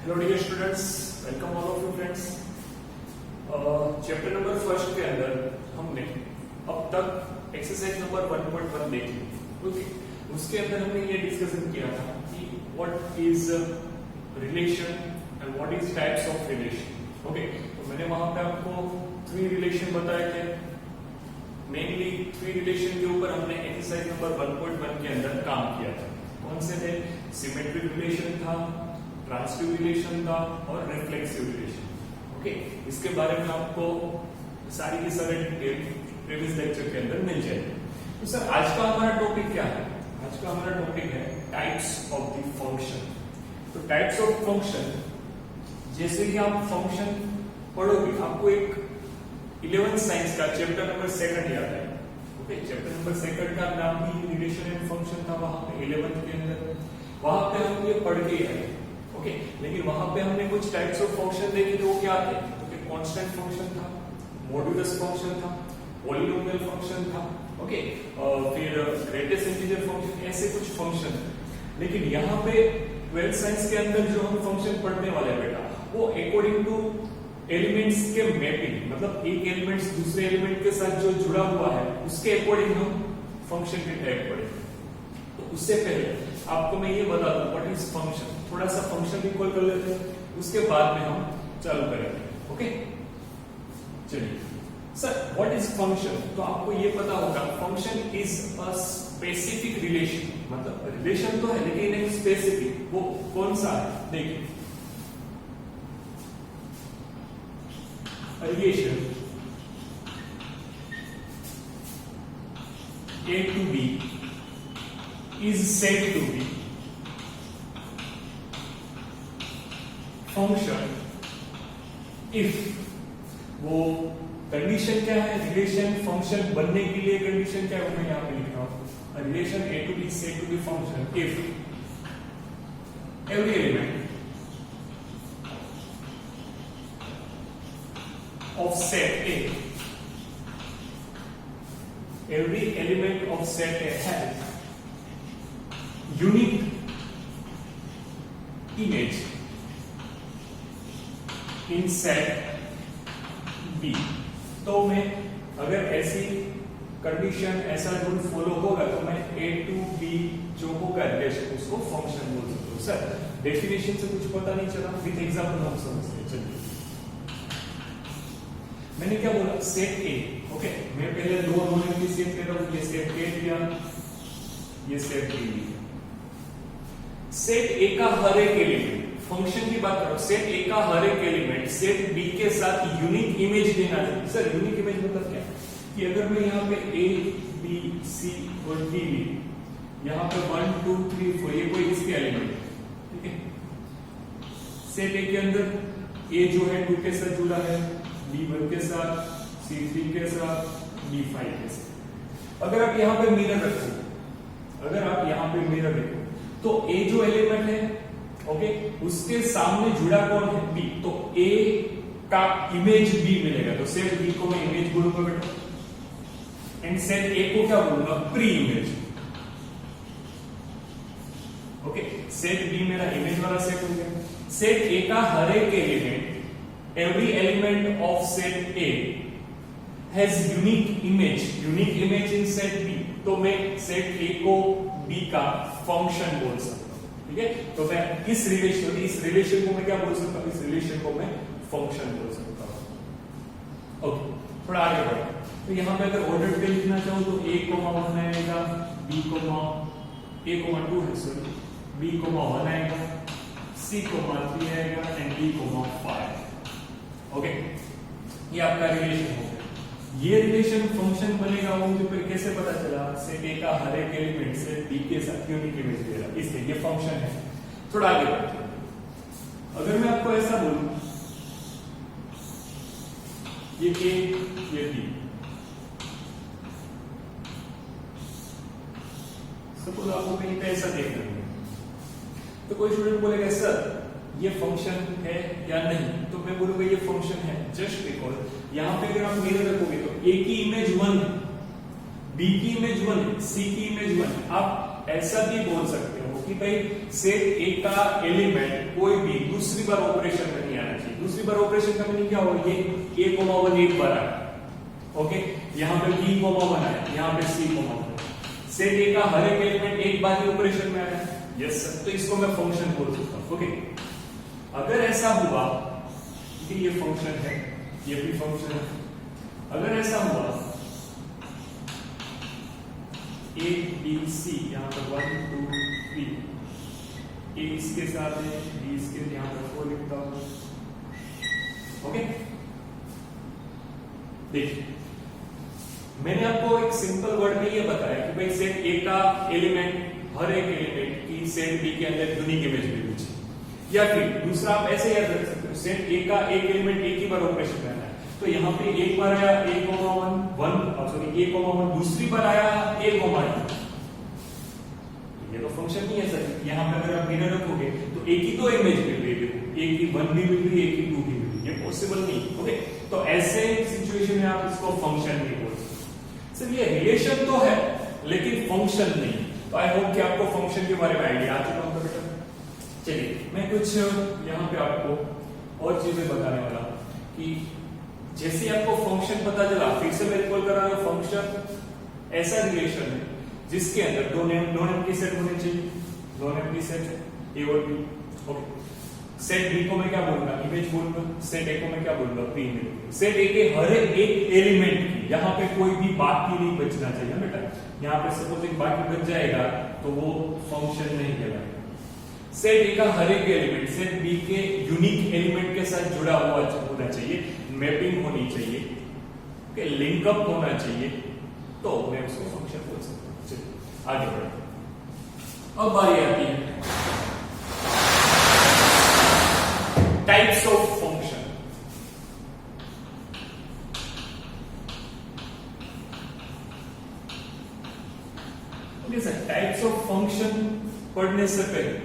Hello dear students, welcome all of you friends. Chapter number first के अंदर हमने अब तक एक्सरसाइज नंबर 1.1 देखी। ओके, उसके अंदर हमने ये डिस्कशन किया था कि what is relation and what is types of relation. Okay, तो मैंने वहां पे आपको 3 रिलेशन बताए थे। मेनली 3 रिलेशन के ऊपर हमने एक्सरसाइज नंबर 1.1 के अंदर काम किया था। कौन से थे? सिमेट्रिक रिलेशन था, ट्रांसिटिव रिलेशन था और रिफ्लेक्सिव रिलेशन। ओके, इसके बारे में आपको सारी की सारी डिटेल प्रीवियस लेक्चर के अंदर मिल जाएगी। तो सर आज का हमारा टॉपिक क्या है? आज का हमारा टॉपिक है टाइप्स ऑफ द फंक्शन। तो टाइप्स ऑफ फंक्शन, जैसे कि आप फंक्शन पढ़ोगे आपको एक 11th साइंस का चैप्टर नंबर 2 याद है। ओके, चैप्टर नंबर 2 का नाम भी रिलेशन एंड फंक्शन था। वहां पे 11th के अंदर वहां पे हम ये पढ़ के आए। ओके, लेकिन वहां पे हमने कुछ टाइप्स ऑफ फंक्शन देखे थे। वो क्या थे? ओके, कांस्टेंट फंक्शन था, मॉड्यूलस फंक्शन था, पॉलिनोमियल फंक्शन था। ओके, फिर ग्रेटेस्ट इंटीजर फंक्शन, ऐसे कुछ फंक्शन। लेकिन यहाँ पे 12th साइंस के अंदर जो हम फंक्शन पढ़ने वाले हैं बेटा, वो अकॉर्डिंग टू एलिमेंट्स के मैपिंग, मतलब एक एलिमेंट्स दूसरे एलिमेंट के साथ जो जुड़ा हुआ है उसके अकॉर्डिंग हम फंक्शन के टाइप पढ़ेंगे। तो उससे पहले आपको मैं ये बता दूं व्हाट इज फंक्शन। थोड़ा सा फंक्शन रिकॉल कर लेते हैं, उसके बाद में हम चालू करेंगे। ओके, चलिए सर व्हाट इज फंक्शन। तो आपको ये पता होगा function is a specific relation. मतलब रिलेशन तो है लेकिन एक स्पेसिफिक, वो कौन सा है? देखिए, relation A to B is said to be function if, वो कंडीशन क्या है? रिलेशन फंक्शन बनने के लिए कंडीशन क्या है? मैं यहां पे लिख रहा हूं, relation A to B is said to be function if every element of set A, every element of set A has unique image in set B। तो मैं अगर ऐसी कंडीशन, ऐसा रूल फॉलो होगा तो मैं A to B जो होगा रिलेशन, उसको फंक्शन बोल सकता हूं। सर डेफिनेशन से कुछ पता नहीं चला? विद एग्जांपल हम समझते हैं। चलिए, मैंने क्या बोला? सेट ए। ओके, मैं पहले 2 रोल की सेट कर रहा हूं। ये सेट ए लिया, ये सेट बी लिया। सेट ए का हर एक एलिमेंट, फंक्शन की बात कर रहा हूं, सेट ए का हर एक एलिमेंट सेट बी के साथ यूनिक इमेज देना चाहिए। सर यूनिक इमेज मतलब क्या? कि अगर मैं यहाँ पे ए बी सी और डी ली, यहाँ पे 1 2 3 4 ये कोई इसके एलिमेंट, ठीक है। सेट ए के अंदर ए जो है 2 के साथ जुड़ा है, B1 के साथ, C3 के साथ, B5 के साथ। अगर आप यहाँ पे मिरर रखो, अगर आप यहाँ पे मिरर रखो तो A जो एलिमेंट है, ओके, उसके सामने जुड़ा कौन है? B। तो A का इमेज B मिलेगा। तो सेट B को मैं इमेज बोलूंगा बेटा, एंड सेट A को क्या बोलूंगा? Pre image. Okay, set B मेरा इमेज वाला सेट हो गया। सेट A का हर एक element, every element of set A has unique image in set B। तो मैं set A को B का फंक्शन बोल सकता हूं, ठीक है। तो मैं इस रिलेशन को मैं क्या बोल सकता हूं? इस रिलेशन को मैं फंक्शन बोल सकता हूं। ओके, थोड़ा आगे बढ़ते। तो यहां पे अगर ऑर्डर पे लिखना चाहूं तो A,1 आएगा, A,2 है सॉरी, B,1 आएगा, C,3 आएगा एंड D,5। ओके, ये आपका रिलेशन हो गया। ये रिलेशन फंक्शन बनेगा वो मुझे कैसे पता चला? सेट ए का हर एक एलिमेंट सेट बी के साथ यूनिक इमेज दे रहा है, इसलिए ये फंक्शन है। थोड़ा आगे बढ़ते हैं। अगर मैं आपको ऐसा बोलूं, ये ए, ये बी, सपोज आपको कहीं पे ऐसा देखना है, तो कोई स्टूडेंट बोलेगा सर ये फंक्शन है या नहीं? तो मैं बोलूंगा ये फंक्शन है, जस्ट बिकॉज यहां पे अगर आप मिरर रखोगे तो ए की इमेज 1, बी की इमेज 1, सी की इमेज 1। आप ऐसा भी बोल सकते हो कि भाई सेट ए का एलिमेंट कोई भी दूसरी बार ऑपरेशन में नहीं आना चाहिए। दूसरी बार ऑपरेशन का मीनिंग क्या होगा, ये a, 1 एक बार आया, ओके, यहाँ पे b, 1 आया, यहाँ पे c, 1। सेट ए का हर एक एलिमेंट एक बार ही ऑपरेशन में आया, यस सर, तो इसको मैं फंक्शन बोल सकता हूँ, ओके। अगर ऐसा हुआ कि ये फंक्शन है, ये भी फंक्शन है, अगर ऐसा हुआ A B C, यहाँ पर 1 2 3, A इसके साथ है, B इसके, यहाँ पर 4 लिखता हूँ, ओके। देखिए मैंने आपको एक सिंपल वर्ड में ये बताया कि भाई सेट A का एलिमेंट, हर एक एलिमेंट की सेट B के अंदर यूनिक इमेज मिलनी चाहिए। या फिर दूसरा आप ऐसे याद रख सकते हो, सेट A का एक एलिमेंट एक ही बार ऑपरेशन करना है, तो यहाँ पे एक बार आया a, 1, a, 1, दूसरी बार आया a, 2। ये तो फंक्शन नहीं है सर। यहाँ पे अगर आप मिरर रखोगे तो एक ही तो इमेज मिल रही है, एक की 1 भी मिल रही है, एक की 2 भी मिल रही है, ये पॉसिबल नहीं, ओके। तो ऐसे सिचुएशन में आप इसको फंक्शन नहीं बोल सकते। सर ये रिलेशन तो है लेकिन फंक्शन नहीं। तो आई होप कि आपको फंक्शन के बारे में आइडिया आ चुका होगा बेटा। चलिए मैं कुछ यहाँ पे आपको और चीजें बताने वाला कि जैसे आपको फंक्शन पता चला, फिर से मैं रिकॉल कर रहा हूं, फंक्शन ऐसा रिलेशन है जिसके अंदर दो नॉन एम्प्टी सेट होने चाहिए, नॉन एम्प्टी सेट ए और बी, ओके। सेट बी को मैं क्या बोलूंगा, इमेज बोलूंगा, सेट ए को मैं क्या बोलूंगा, प्री इमेज। सेट ए के हर एक एलिमेंट की यहाँ पे कोई भी बाकी नहीं बचना चाहिए बेटा। यहाँ पे सपोज एक बाकी बच जाएगा तो वो फंक्शन नहीं कहलाएगा। सेट ए का हर एक एलिमेंट सेट बी के यूनिक एलिमेंट के साथ जुड़ा हुआ होना चाहिए, मैपिंग होनी चाहिए, ओके, लिंकअप होना चाहिए, तो मैं उसको फंक्शन बोल सकता हूं। चलिए आगे बढ़ते। अब बारी आती है types of function. Okay sir, types of function पढ़ने से पहले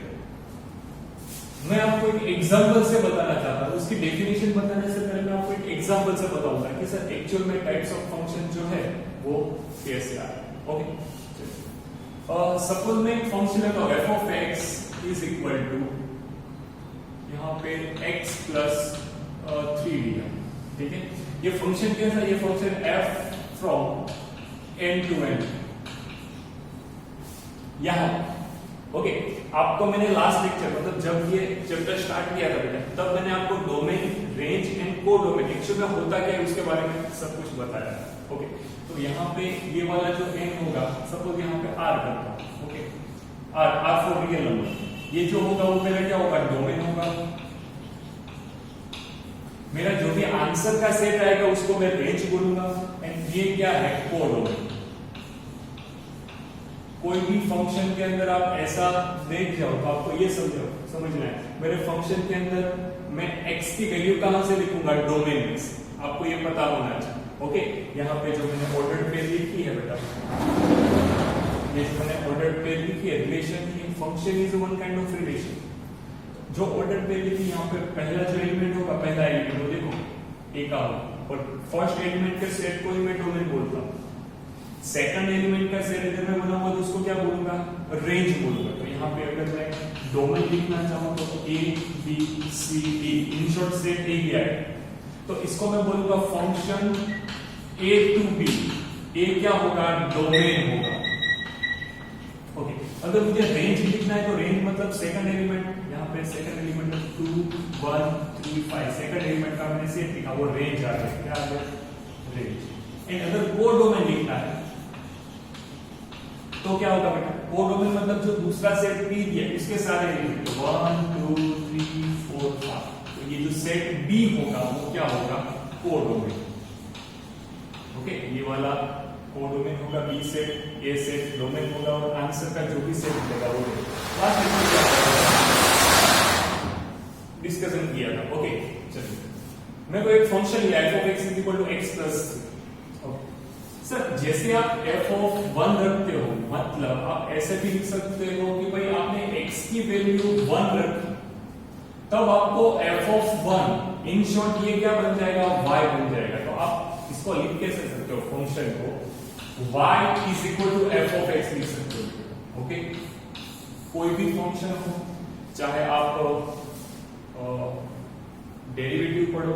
मैं आपको एक एग्जांपल से बताना चाहता हूं। उसकी डेफिनेशन बताने से पहले मैं आपको एक एग्जांपल से बताऊंगा कि सर एक्चुअल में टाइप्स ऑफ फंक्शन जो है वो कैसे आए, ओके। सपोज में एक फंक्शन है तो f of x is equal to यहाँ पे x प्लस 3 लिया, ठीक है। ये फंक्शन कैसा है, ये function f from n to n, यहां, ओके। आपको मैंने लास्ट लेक्चर मतलब जब ये चैप्टर स्टार्ट किया था बेटा, तब मैंने आपको domain, range and codomain actual में होता क्या है उसके बारे में सब कुछ बताया, ओके। तो यहाँ पे ये वाला जो n होगा, सपोज यहाँ पे r करता हूं, okay, r for real number, ये जो होगा वो मेरा क्या होगा, डोमेन होगा। मेरा जो भी आंसर का सेट आएगा उसको मैं रेंज बोलूंगा, एंड ये क्या है, कोडोमेन। कोई भी फंक्शन के अंदर आप ऐसा देख जाओ तो आपको ये समझना है, मेरे फंक्शन के अंदर मैं x की वैल्यू कहां से लिखूंगा, डोमेन में से, आपको ये पता होना चाहिए, ओके। यहाँ पे जो मैंने ऑर्डर्ड पेयर लिखी है बेटा, ये जो मैंने ऑर्डर्ड पेयर लिखी है, रिलेशन की, function is one kind of relation. जो ऑर्डर्ड पेयर लिखी, यहाँ पे पहला जो एलिमेंट होगा, पहला एलिमेंट वो देखो a का होगा, और फर्स्ट एलिमेंट के सेट को ही मैं डोमेन बोलता हूँ। सेकंड एलिमेंट का सेट अगर मैं बनाऊंगा तो उसको क्या बोलूंगा, रेंज बोलूंगा। तो यहाँ पे अगर मैं डोमेन लिखना चाहूँ तो a b c d, in short set a ही आए, तो इसको मैं बोलूंगा function a to b। a क्या होगा, डोमेन होगा, ओके। अगर मुझे रेंज लिखना है तो रेंज मतलब सेकंड एलिमेंट, यहाँ पे सेकंड एलिमेंट 2 1 3 5, सेकंड एलिमेंट का मैंने सेट लिखा, वो रेंज आ गया, क्या आ गया, रेंज। एंड अगर कोडोमेन लिखना है तो क्या होगा बेटा, कोडोमेन मतलब जो दूसरा सेट B दिया इसके सारे एलिमेंट 1 2 3 4 5, तो ये जो सेट B होगा वो क्या होगा, कोडोमेन, ओके। ये वाला कोडोमेन होगा, B set, A set domain होगा, और आंसर का जो भी सेट मिलेगा वो डिस्कशन किया था, ओके। चलिए मैं कोई एक फंक्शन लिया f of x is equal to x plus 3, sir जैसे आप f of 1 रखते हो, मतलब आप ऐसे भी लिख सकते हो कि भाई आपने x की वैल्यू 1 रखी, तब आपको f of 1 इन शॉर्ट ये क्या बन जाएगा, y बन जाएगा। तो आप इसको लिख कैसे सकते हो, फंक्शन को y is equal to f of x लिख सकते हो, ओके। कोई भी फंक्शन हो, चाहे आप डेरिवेटिव पढ़ो,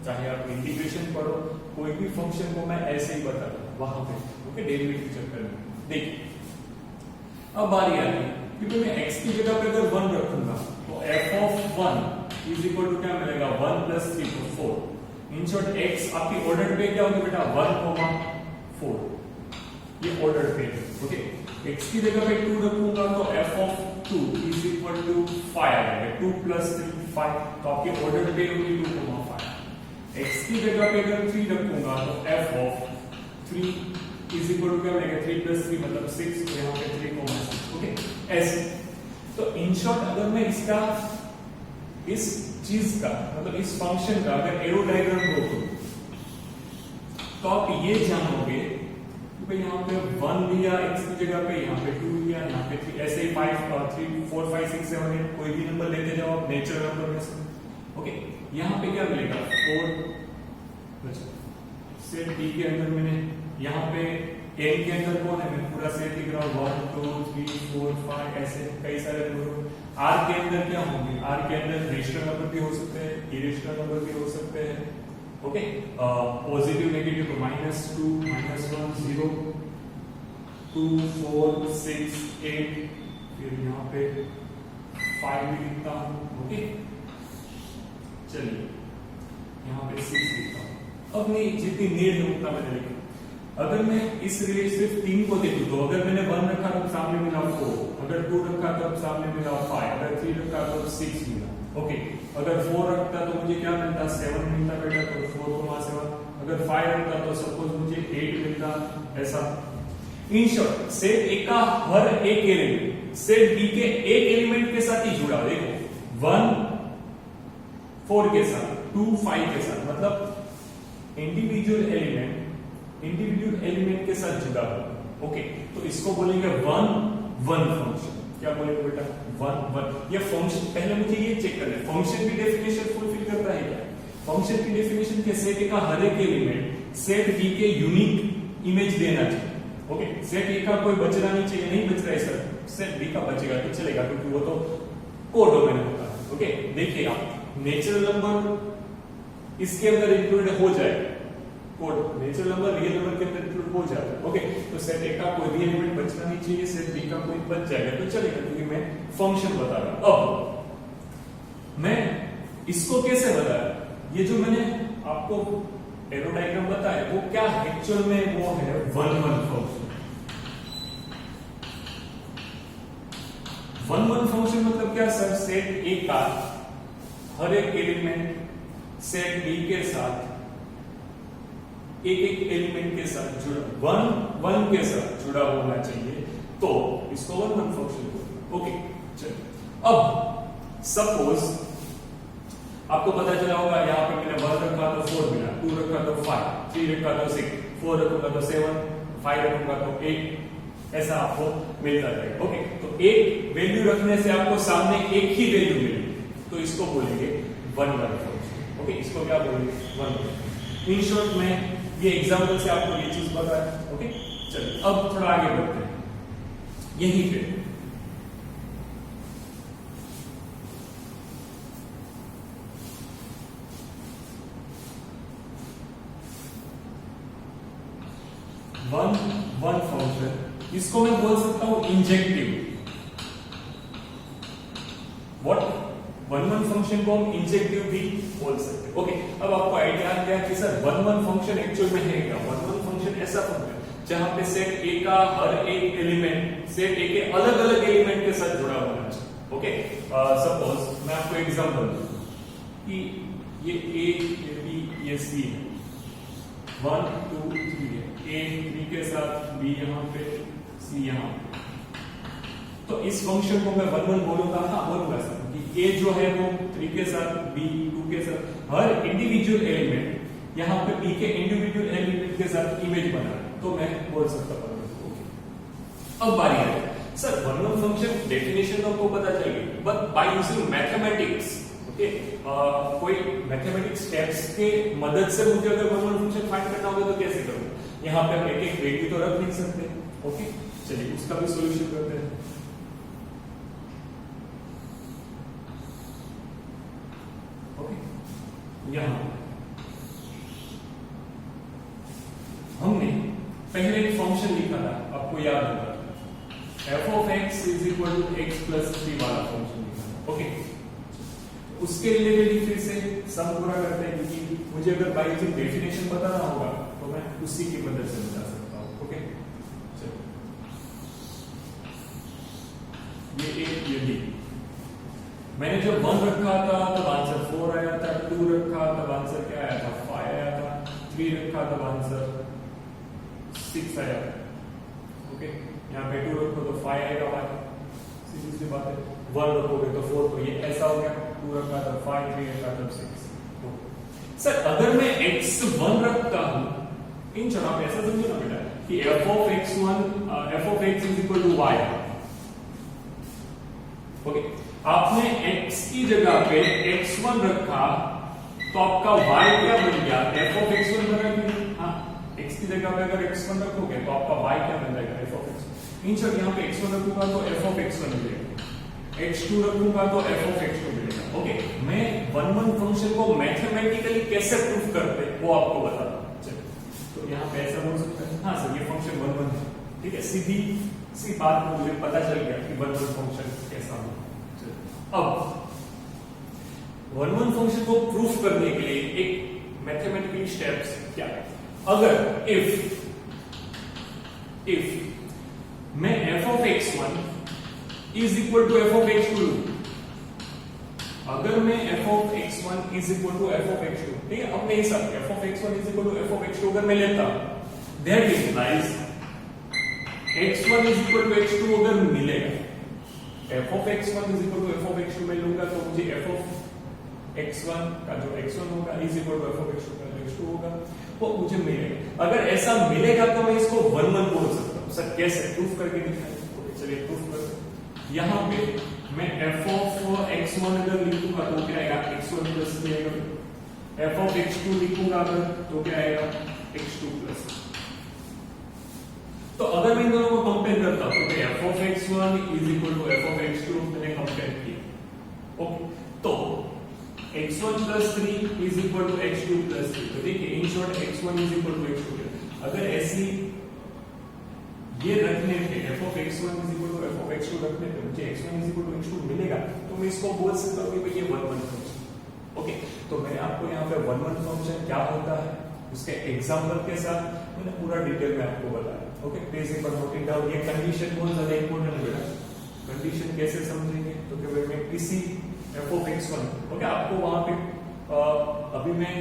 चाहे आप इंटीग्रेशन पढ़ो, कोई भी फंक्शन को मैं ऐसे ही बता दूं वहां पे, ओके, डेरिवेटिव चक्कर में। देखिए अब बारी आती है कि भाई मैं x की जगह पे अगर 1 रखूंगा तो f of 1 is equal to क्या मिलेगा, 1 प्लस 3 तो 4। इन शॉर्ट x आपकी ऑर्डर पे क्या होगी बेटा, 1, 4, ये ऑर्डर पे, ओके। x की जगह पे 2 रखूंगा तो f of 2 is equal to 5 आएगा, 2 प्लस 3 5, तो आपकी ऑर्डर पे होगी 2, 5। x की जगह पे अगर 3 रखूंगा तो f of 3 is equal to क्या बनेगा, 3 प्लस 3 मतलब 6, तो यहाँ पे 3, 6, ओके, ऐसे। तो इन शॉर्ट अगर मैं इसका, इस चीज का मतलब इस फंक्शन का अगर एरो डायग्राम देखो तो आप ये जानोगे कि भाई यहाँ पे 1 लिया x की जगह पे, यहाँ पे 2 लिया, यहाँ पे 3, ऐसे ही 5 और 3 4 5 6 7 8 कोई भी नंबर लेते जाओ आप नेचुरल नंबर में से, ओके। यहाँ पे क्या मिलेगा, 4, अच्छा सेट b के अंदर मैंने यहाँ पे n के अंदर कौन है, मैं पूरा सेट लिख रहा हूँ 1 2 3 4 5 ऐसे कई सारे नंबर। r के अंदर क्या होंगे, r के अंदर रेशनल नंबर भी हो सकते हैं, इरेशनल नंबर भी हो सकते हैं, ओके। पॉजिटिव नेगेटिव तो -2 -1 0 2 4 6 8, फिर यहाँ पे 5 भी लिखता हूँ, ओके। चलिए यहाँ पे 6 लिखता हूँ। अब नहीं जितनी नीड है उतना मैंने लिखा। अगर मैं इस रिलेशन सिर्फ 3 को देखूं तो अगर मैंने 1 रखा तो सामने मिला 4, अगर 2 रखा तो सामने मिला 5, अगर 3 रखा तो 6 मिला, ओके। अगर 4 रखता तो मुझे क्या मिलता, 7 मिलता बेटा, तो 4, 7। अगर 5 रखता तो सपोज मुझे 8 मिलता, ऐसा। इन शॉर्ट सेट ए का हर एक एलिमेंट सेट बी के एक एलिमेंट के साथ ही जुड़ा, देखो 1 4 के साथ, 2 5 के साथ, मतलब इंडिविजुअल एलिमेंट के साथ जुड़ा हुआ, ओके। तो इसको बोलेंगे 1 1 फंक्शन। क्या बोलेंगे बेटा, 1 1। ये फंक्शन, पहले मुझे ये चेक करना है फंक्शन की डेफिनेशन फुलफिल करता है क्या। फंक्शन की डेफिनेशन के सेट ए का हर एक एलिमेंट सेट बी के यूनिक इमेज देना चाहिए, ओके। सेट ए का कोई बचना नहीं चाहिए, नहीं बच रहा है सर, सेट बी का बचेगा तो चलेगा क्योंकि वो तो कोडोमेन होता है, ओके। देखिए आप नेचुरल नंबर इसके अंदर इंक्लूडेड हो जाए, code natural number real number के अंदर इंक्लूड हो जाता है, ओके। तो सेट ए का कोई भी एलिमेंट बचना नहीं चाहिए, सेट बी का कोई बच जाएगा तो चलेगा क्योंकि मैं फंक्शन बता रहा हूं। अब मैं इसको कैसे बताया, ये जो मैंने आपको एरो डायग्राम बताया वो क्या एक्चुअल में वो है 1 1 फंक्शन। 1 1 फंक्शन मतलब क्या सर, सेट ए का हर एक एलिमेंट सेट बी के साथ एक एक एलिमेंट के साथ जुड़ा 1 1 के साथ जुड़ा होना चाहिए, तो इसको 1 1 फंक्शन बोलते हैं, ओके। चलिए अब सपोज आपको पता चला होगा यहाँ पे मैंने 1 रखा तो 4 मिला, 2 रखा तो 5, 3 रखा तो 6, 4 रखूंगा तो 7, 5 रखूंगा तो 8, ऐसा आपको मिलता रहेगा, ओके। तो एक वैल्यू रखने से आपको सामने एक ही वैल्यू मिलेगी, तो इसको बोलेंगे 1 1 फंक्शन, ओके। इसको क्या बोलेंगे 1 1। इन शॉर्ट में ये एग्जांपल से आपको ये चीज बताया, ओके। चलिए अब थोड़ा आगे बढ़ते हैं। यहीं पे 1 1 फंक्शन, इसको मैं बोल सकता हूं इंजेक्टिव। व्हाट 1 1 फंक्शन को हम इंजेक्टिव भी बोल सकते हैं, ओके। अब आपको आइडिया आ गया कि सर 1 1 फंक्शन एक्चुअल में है क्या। 1 1 फंक्शन ऐसा फंक्शन जहां पे सेट ए का हर एक एलिमेंट सेट ए के अलग अलग एलिमेंट के साथ जुड़ा होना चाहिए, ओके। सपोज मैं आपको एग्जांपल दूं कि ये ए बी ये सी है, 1 2 3 है, ए बी के साथ बी यहाँ पे सी यहाँ पे, तो इस फंक्शन को मैं 1 1 बोलूंगा, हाँ बोलूंगा सर कि ए जो है वो 3 के साथ, बी 2 के साथ, हर इंडिविजुअल एलिमेंट यहाँ पे बी के इंडिविजुअल एलिमेंट के साथ इमेज बना है, तो मैं बोल सकता हूँ। अब बारी है सर 1 1 फंक्शन डेफिनेशन तो आपको पता चल गई, but by using mathematics, okay, कोई मैथमेटिक्स स्टेप्स के मदद से मुझे अगर 1 1 फंक्शन फाइंड करना होगा तो कैसे करूंगा। यहाँ पे हम एक एक वैल्यू तो रख नहीं सकते, ओके। चलिए उसका भी सॉल्यूशन करते हैं। यहां हमने पहले एक फंक्शन लिखा था, आपको याद होगा, f of x is equal to x plus 3 वाला फंक्शन लिखा था। ओके, उसके रिलेटेड फिर से सम पूरा करते हैं, क्योंकि मुझे अगर बायोलॉजी डेफिनेशन बताना होगा तो मैं उसी की मदद से बता सकता हूं। ओके, चलो ये एक ये डी, मैंने जब 1 रखा था तब आंसर 4 आया था, 2 रखा तब आंसर क्या आया था, 5 आया था, 3 रखा तब आंसर 6 आया। ओके, यहाँ पे 2 रखो तो 5 आएगा, भाई सीधी सी बात है। 1 रखोगे तो 4, तो ये ऐसा हो गया, 2 रखा तब 5, 3 रखा तब 6। सर अगर मैं x1 रखता हूं, इन चलो आप ऐसा समझो ना बेटा कि f of x is equal to y। Okay, आपने x की जगह पे x1 रखा तो आपका y क्या बन गया, f of x1 बना कि हाँ, x की जगह पे अगर x1 रखोगे तो आपका y क्या बन जाएगा, f of x। In short यहाँ पे x1 रखूंगा तो f of x1 मिलेगा, x2 रखूंगा तो f of x2 मिलेगा। ओके, मैं 1 फंक्शन को मैथमेटिकली कैसे प्रूफ करते हैं वो आपको बताता हूं। चलिए, तो यहाँ पे ऐसा बोल सकते हैं, हाँ सर ये फंक्शन 1 है, ठीक है, सीधी सी बात मुझे पता चल गया कि 1 फंक्शन कैसा हो। अब 1 फंक्शन को प्रूफ करने के लिए एक मैथमेटिकल स्टेप्स क्या है, अगर इफ मैं f of x1 is equal to f of x2, अगर मैं f of x1 is equal to f of x2, ठीक है, अब मैं इस f of x1 is equal to f of x2 अगर मैं लेता, that implies x1 is equal to x2 अगर मिलेगा, f of x1 is equal to f of x2 में लूंगा तो मुझे f of x1 का जो x1 होगा is equal to f of x2 का जो x2 होगा वो मुझे मिलेगा। अगर ऐसा मिलेगा तो मैं इसको 1 बोल सकता हूं। सर कैसे प्रूफ करके दिखाएं, चलिए प्रूफ करते हैं। यहां पे मैं f of x1 अगर लिखूंगा तो क्या आएगा, x1 प्लस आएगा, f of x2 लिखूंगा अगर तो क्या आएगा, x2 प्लस। तो अगर मैं इन दोनों को कंपेयर करता हूं तो f of x1 is equal to f of x2 मैंने कंपेयर किया। ओके, तो x1 plus 3 is equal to x2 plus 3, तो देखिए in short x1 is equal to x2। अगर ऐसी ये रखने पे f of x1 is equal to f of x2 रखने पे मुझे x1 is equal to x2 मिलेगा तो मैं इसको बोल सकता हूं कि भाई ये 1 फंक्शन। ओके, तो मैंने आपको यहाँ पे 1 फंक्शन क्या होता है उसके एग्जांपल के साथ मैंने पूरा डिटेल में आपको बताया। ओके, पेज पर नोट इट डाउन। ये कंडीशन बहुत ज्यादा इंपॉर्टेंट है बेटा, कंडीशन कैसे समझेंगे तो कि भाई मैं किसी f of x1, ओके, आपको वहां पे अभी मैं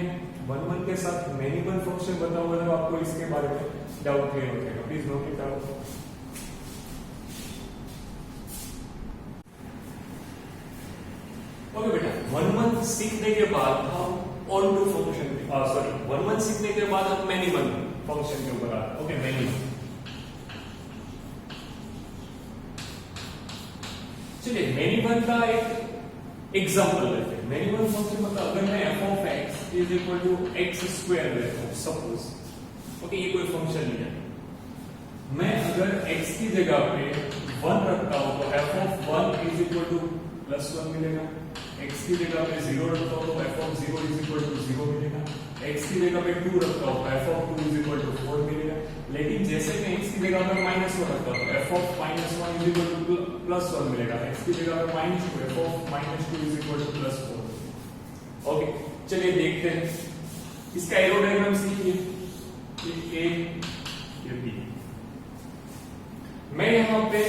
1 के साथ मेनी वन फंक्शन बताऊंगा तो आपको इसके बारे में डाउट क्लियर हो जाएगा। Please note it down. Okay बेटा, 1 सीखने के बाद हम ऑन टू फंक्शन, सॉरी 1 सीखने के बाद हम मेनी वन फंक्शन के ऊपर आते हैं। ओके, मेनी वन, चलिए मेनी वन का एक एग्जांपल लेते हैं। मेनी वन फंक्शन मतलब अगर मैं f of x is equal to x square लेता हूं सपोज, ओके, ये कोई फंक्शन लिया, मैं अगर x की जगह पे 1 रखता हूं तो f of 1 is equal two plus 1 मिलेगा, x की जगह पे 0 रखता हूं तो f of 0 is equal to 0 मिलेगा, x की जगह पे 2 रखता हूं तो f of 2 is equal to 4 मिलेगा। लेकिन जैसे मैं x की जगह पे -1 रखता हूं तो f of -1 is equal two plus 1 मिलेगा, x की जगह पे -2 f of -2 is equal two plus 4। Okay, चलिए देखते हैं इसका एरो डायग्राम सीखिए। ये A ये B, मैं यहां पे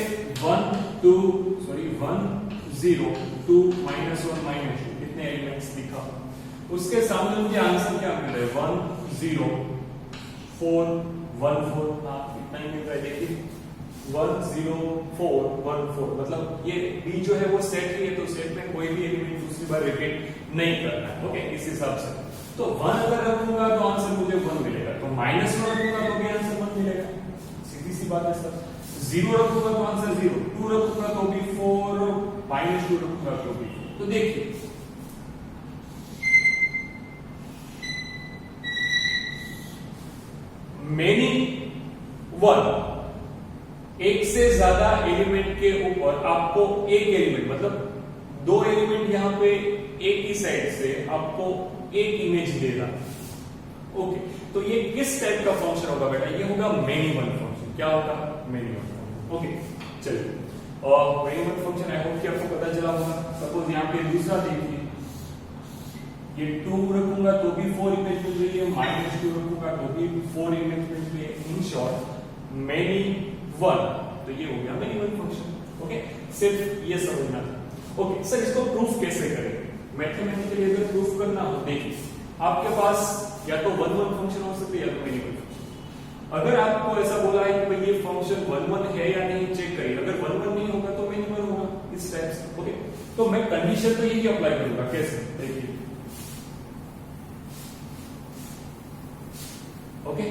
1 0 2 -1 -2 कितने एलिमेंट्स लिखा, उसके सामने मुझे आंसर क्या मिल रहा है, 1 0 4 1 4, हाँ इतना ही मिल रहा है। देखिए 1 0 4 1 4, मतलब ये B जो है वो सेट ही है, तो सेट में कोई भी एलिमेंट दूसरी बार रिपीट नहीं करना है। ओके, इस हिसाब से तो 1 अगर रखूंगा तो आंसर मुझे 1 मिलेगा, तो -1 रखूंगा तो भी आंसर 1 मिलेगा, सीधी सी बात है सर। 0 रखूंगा तो आंसर 0, 2 रखूंगा तो भी 4, -2 रखूंगा तो भी। तो देखिए मेनी वन, एक से ज्यादा एलिमेंट के ऊपर आपको एक एलिमेंट, मतलब 2 एलिमेंट यहां पे एक ही साइड से आपको एक इमेज देगा। ओके, तो ये किस टाइप का फंक्शन होगा बेटा? ये होगा मेनी वन फंक्शन। क्या होगा? Many one function. ओके, चलिए, और many one function I hope कि आपको पता चला होगा। सपोज यहाँ पे दूसरा देखिए, ये 2 रखूंगा तो भी 4 इमेज मिल रही है, -2 रखूंगा तो भी 4 इमेज मिल रही है। इन शॉर्ट मेनी वन, तो ये हो गया मेनी वन फंक्शन। ओके, सिर्फ ये समझना था। ओके सर, इसको प्रूफ कैसे करें? मैथमेटिकली अगर प्रूफ करना हो, देखिए आपके पास या तो 1 1 फंक्शन हो सकते हैं या तो मेनी वन फंक्शन। अगर आपको ऐसा बोला है कि भाई ये फंक्शन 1 1 है या नहीं, चेक करिए। अगर 1 1 नहीं होगा तो मेनी वन होगा, इस टाइप से। ओके, तो मैं कंडीशन तो यही अप्लाई करूंगा। कैसे? देखिए, ओके,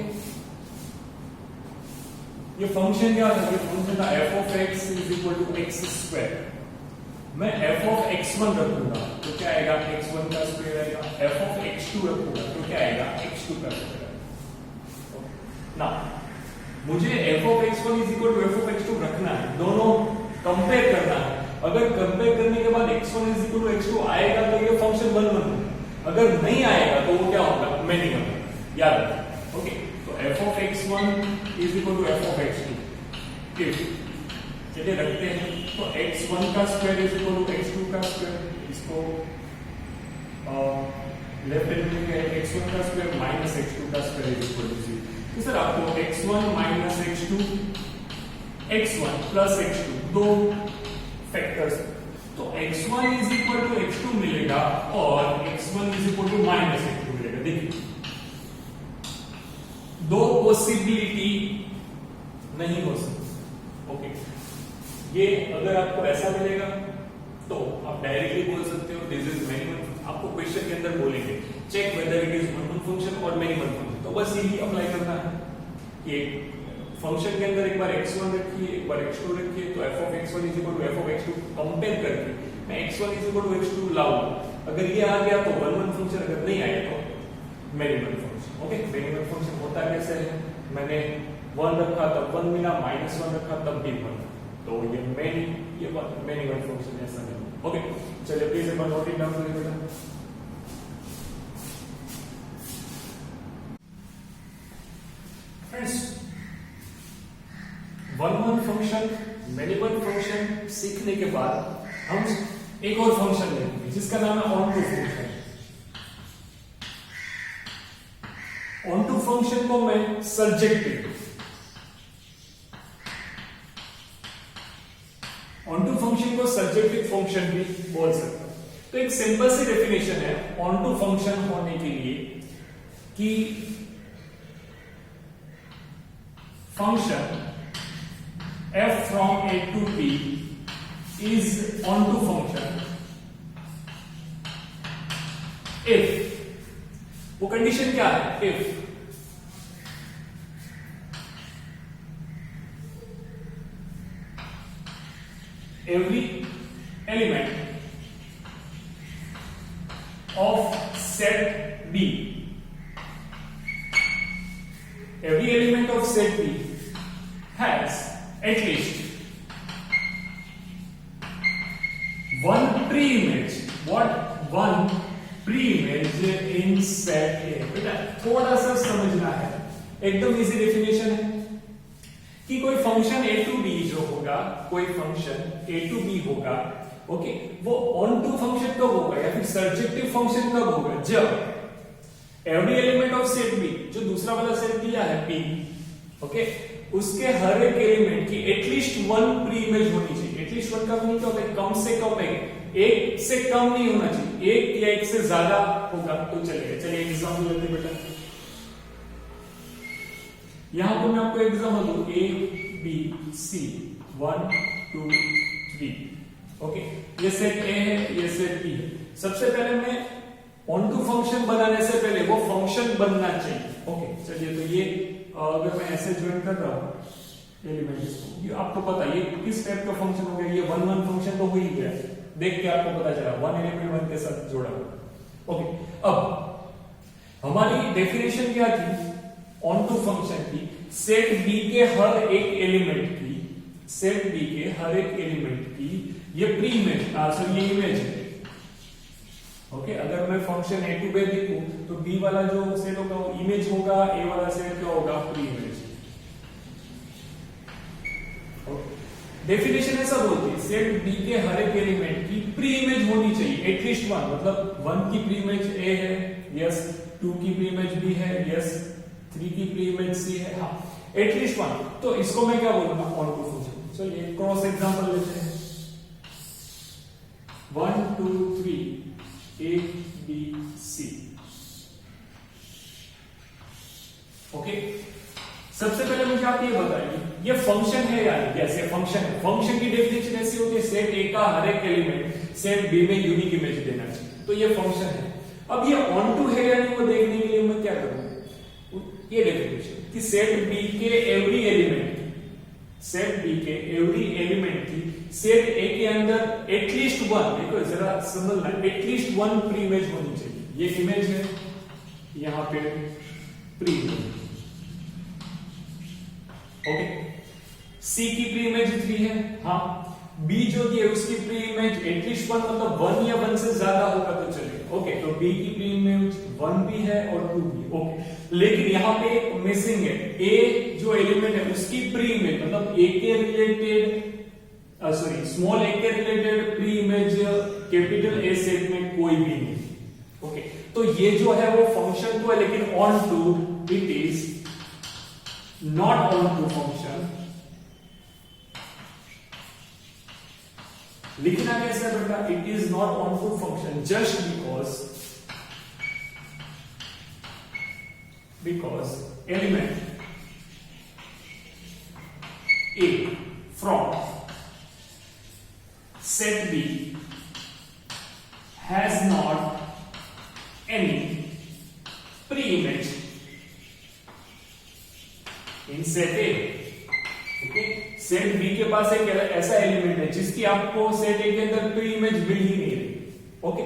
ये फंक्शन क्या था? ये फंक्शन था f of x is equal to x square। मैं f of x1 रखूंगा तो क्या आएगा? x1 का स्क्वायर आएगा। f of x2 रखूंगा तो क्या आएगा? x2 का स्क्वायर आएगा। ना, मुझे f of x1 is equal to f of x2 रखना है, दोनों कंपेयर करना है। अगर कंपेयर करने के बाद x1 is equal to x2 आएगा तो ये फंक्शन 1 1 होगा। अगर नहीं आएगा तो वो क्या होगा? Many one. याद रखना। ओके, तो f of x1 is equal to f of x2। चलिए रखते हैं, तो x1 का square is equal to x2 का स्क्वायर। इसको लेफ्ट हैंड में क्या है? x1 का स्क्वायर माइनस x2 का स्क्वायर इज इक्वल टू 0। तो सर आपको x1 minus x2, x1 plus x2 दो फैक्टर्स, तो x1 is equal to x2 मिलेगा और x1 is equal to minus x2 मिलेगा। देखिए, दो पॉसिबिलिटी नहीं हो सकती। ओके, ये अगर आपको ऐसा मिलेगा तो आप डायरेक्टली बोल सकते हो दिस इज मेनी वन। आपको क्वेश्चन के अंदर बोलेंगे check whether it is one one function और मेनी वन फंक्शन, तो बस यही अप्लाई करना है कि फंक्शन के अंदर एक बार x1 रखिए, एक बार x2 रखिए, तो f of x1 is equal to f of x2 compare करके मैं x1 is equal to x2 लाऊं। अगर ये आ गया तो वन वन फंक्शन, अगर नहीं आया तो many one function. Okay, many one function होता कैसे है? मैंने 1 रखा तब 1 मिला, -1 रखा तब भी 1, तो ये मेनी वन फंक्शन ऐसा है। ओके, चलिए प्लीज एक बार नोट इट डाउन करिए बेटा। Friends, 1 1 function, many one function सीखने के बाद हम एक और फंक्शन लेंगे जिसका नाम है onto function. Onto function को मैं सर्जेक्टिव, ऑन टू फंक्शन को सर्जेक्टिव फंक्शन भी बोल सकते हैं। तो एक सिंपल सी डेफिनेशन है ऑन टू फंक्शन होने के लिए कि function f from a to b is on to function if, वो कंडीशन क्या है? if every element of set B, every element of set B has at least one pre-image. What? One pre-image in set A। बेटा थोड़ा सा समझना है, एकदम easy definition है कि कोई फंक्शन a to b जो होगा, कोई फंक्शन a to b होगा, ओके, वो ऑन टू फंक्शन कब होगा या फिर सर्जेक्टिव फंक्शन कब होगा? जब every element of set b, जो दूसरा वाला सेट दिया है p, ओके, उसके हर एक एलिमेंट की एटलीस्ट वन प्री इमेज होनी चाहिए। एटलीस्ट वन का मीनिंग क्या होता है? कम से कम एक से कम नहीं होना चाहिए, एक या एक से ज्यादा होगा तो चलेगा। चलिए एग्जाम्पल लेते बेटा, यहां पर मैं आपको एग्जाम्पल दूं, a b c 1 2 3, ओके, ये सेट a है, ये सेट b है। सबसे पहले मैं ऑन टू फंक्शन बनाने से पहले वो फंक्शन बनना चाहिए। ओके, चलिए, तो ये अगर मैं ऐसे ज्वाइन कर रहा हूं एलिमेंट्स को, ये आपको पता ये किस टाइप का फंक्शन हो गया? ये 1 1 फंक्शन तो हो ही गया, देख के आपको पता चला 1 एलिमेंट 1 के साथ जोड़ा। ओके, अब हमारी डेफिनेशन क्या थी ऑन टू फंक्शन की? सेट बी के हर एक एलिमेंट की, सेट बी के हर एक एलिमेंट की ये प्री इमेज, सॉरी ये इमेज है, ओके अगर मैं फंक्शन ए टू बी देखूं तो बी वाला जो सेट होगा वो इमेज होगा, ए वाला सेट क्या होगा, प्री इमेज। डेफिनेशन ऐसा बोलती है सेट बी के हर एक एलिमेंट की प्री इमेज होनी चाहिए, एटलीस्ट वन, मतलब 1 की प्री इमेज ए है, यस, 2 की प्री इमेज बी है, यस, 3 की प्री इमेज सी है, हाँ, एटलीस्ट वन। तो इसको मैं क्या बोलूंगा, ऑन टू फंक्शन। चलिए क्रॉस एग्जांपल लेते हैं, 1 2 3 ए बी सी। ओके, सबसे पहले मुझे आप ये बताइए ये फंक्शन है या नहीं? यस, ये फंक्शन है। फंक्शन की डेफिनेशन ऐसी होती है सेट ए का हर एक एलिमेंट सेट बी में यूनिक इमेज देना चाहिए, तो ये फंक्शन है। अब ये ऑन टू है या नहीं वो देखने के लिए मैं क्या करूंगा, ये डेफिनेशन कि सेट बी के एवरी एलिमेंट की सेट ए के अंदर एटलीस्ट वन, देखो जरा समझना, एटलीस्ट वन प्री इमेज होनी चाहिए। ये इमेज है, यहां पे प्री इमेज, ओके। सी की प्री इमेज 3 है, हाँ। बी जो दी है उसकी प्री इमेज एटलीस्ट वन, मतलब 1 या 1 से ज्यादा होगा तो चलेगा, ओके। तो बी की प्री इमेज 1 भी है और 2 भी, ओके। लेकिन यहां पे एक मिसिंग है, ए जो एलिमेंट है उसकी प्री इमेज, मतलब ए के रिलेटेड स्मॉल ए के related pre image capital A set में कोई भी नहीं, ओके। तो ये जो है वो फंक्शन तो है, लेकिन onto it is not onto function. लिखना कैसे बेटा, it is not onto function just because element A from set B has not any pre-image in set A, okay? set B के पास एक ऐसा element है जिसकी आपको set A के अंदर प्री इमेज मिल ही नहीं रही, ओके।